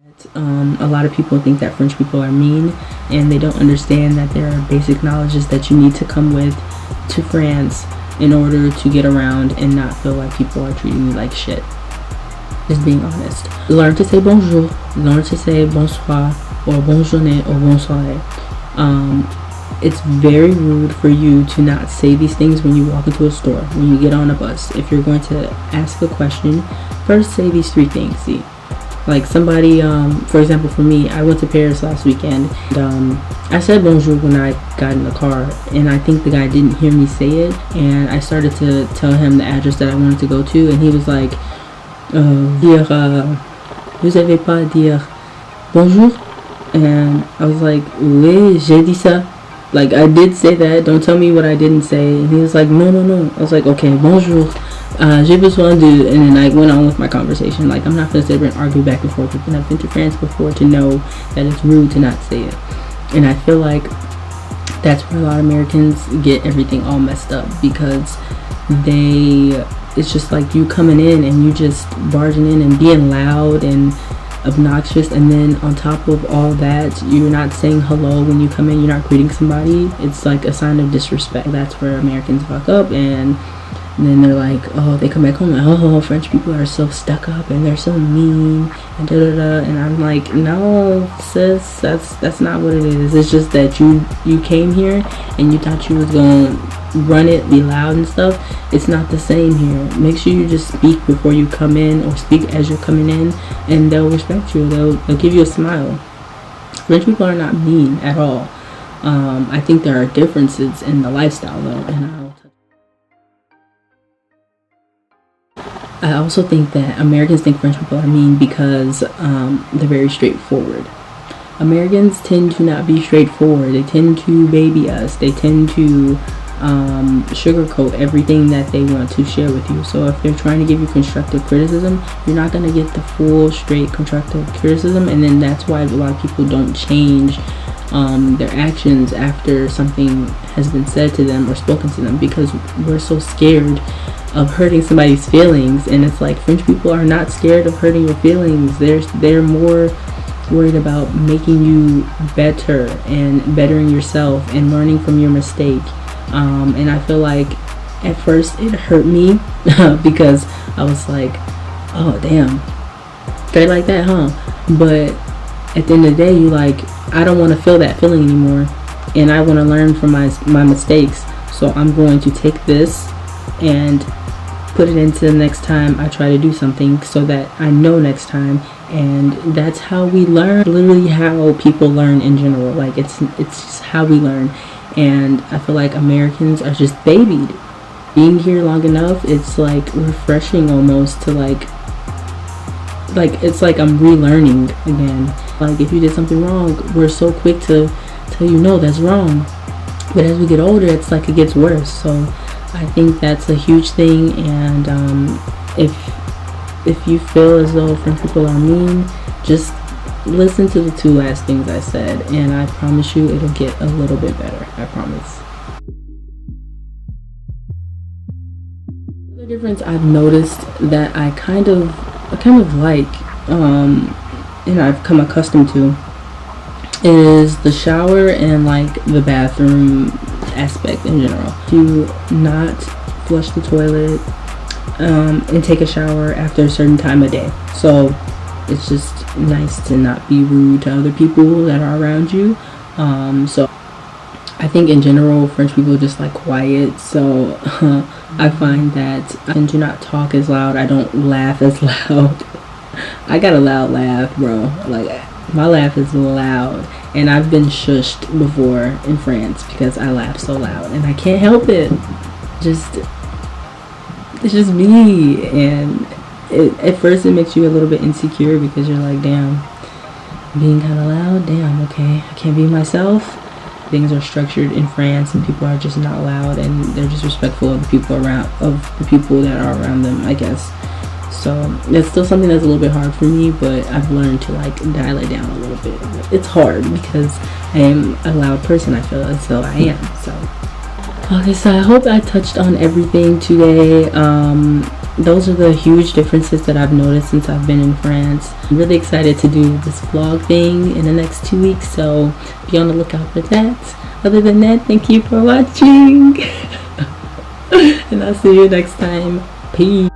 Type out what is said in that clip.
A lot of people think that French people are mean, and they don't understand that there are basic knowledges that you need to come with to France in order to get around and not feel like people are treating you like shit. Just being honest. Learn to say bonjour, learn to say bonsoir, or bonne journée, or bonne soirée. It's very rude for you to not say these things when you walk into a store, when you get on a bus. If you're going to ask a question, first say these 3 things. See, like somebody, for example, for me, I went to Paris last weekend, and I said bonjour when I got in the car, and I think the guy didn't hear me say it, and I started to tell him the address that I wanted to go to, and he was like, vous avez pas dire bonjour? And I was like, oui, j'ai dit ça. Like, I did say that, don't tell me what I didn't say. And he was like, no. I was like, okay, bonjour, j'ai besoin de, and then I went on with my conversation. Like, I'm not going to sit there and argue back and forth with, and I've been to France before to know that it's rude to not say it. And I feel like that's where a lot of Americans get everything all messed up, because it's just like you coming in and you just barging in and being loud and obnoxious, and then on top of all that, you're not saying hello when you come in, you're not greeting somebody. It's like a sign of disrespect. That's where Americans fuck up, and then they're like, oh, they come back home like, oh, French people are so stuck up and they're so mean and and I'm like, no, sis, that's not what it is. It's just that you came here and you thought you was gonna run it, be loud and stuff. It's not the same here. Make sure you just speak before you come in, or speak as you're coming in, and they'll respect you. They'll give you a smile. French people are not mean at all. I think there are differences in the lifestyle though, and I also think that Americans think French people are mean because they're very straightforward. Americans tend to not be straightforward. They tend to baby us. They tend to sugarcoat everything that they want to share with you. So if they're trying to give you constructive criticism, you're not going to get the full straight constructive criticism, and then that's why a lot of people don't change their actions after something has been said to them or spoken to them, because we're so scared of hurting somebody's feelings. And it's like, French people are not scared of hurting your feelings. They're more worried about making you better and bettering yourself and learning from your mistake. And I feel like at first it hurt me because I was like, oh damn, straight like that, huh? But at the end of the day, you like, I don't want to feel that feeling anymore, and I want to learn from my mistakes. So I'm going to take this and put it into the next time I try to do something, so that I know next time. And that's how we learn. Literally how people learn in general. Like, it's just how we learn. And I feel like Americans are just babied. Being here long enough, it's like refreshing almost to like it's like I'm relearning again. Like, if you did something wrong, we're so quick to tell you, no, that's wrong. But as we get older, it's like it gets worse. So I think that's a huge thing. And if you feel as though French people are mean, just listen to the 2 last things I said, and I promise you it'll get a little bit better. I promise. The difference I've noticed that I kind of like, and I've come accustomed to, is the shower and like the bathroom aspect in general. Do not flush the toilet and take a shower after a certain time of day. So it's just nice to not be rude to other people that are around you. So I think in general, French people just like quiet. So I find that I do not talk as loud. I don't laugh as loud. I got a loud laugh, bro. Like, my laugh is loud. And I've been shushed before in France because I laugh so loud. And I can't help it. It's just me. And at first it makes you a little bit insecure, because you're like, damn, being kind of loud, damn, okay, I can't be myself. Things are structured in France, and people are just not loud, and they're just respectful of the people that are around them, I guess. So it's still something that's a little bit hard for me, but I've learned to like dial it down a little bit. It's hard because I am a loud person, I feel as though I am. So Okay, so I hope I touched on everything today. Those are the huge differences that I've noticed since I've been in France. I'm really excited to do this vlog thing in the next 2 weeks, so be on the lookout for that. Other than that, thank you for watching. And I'll see you next time. Peace.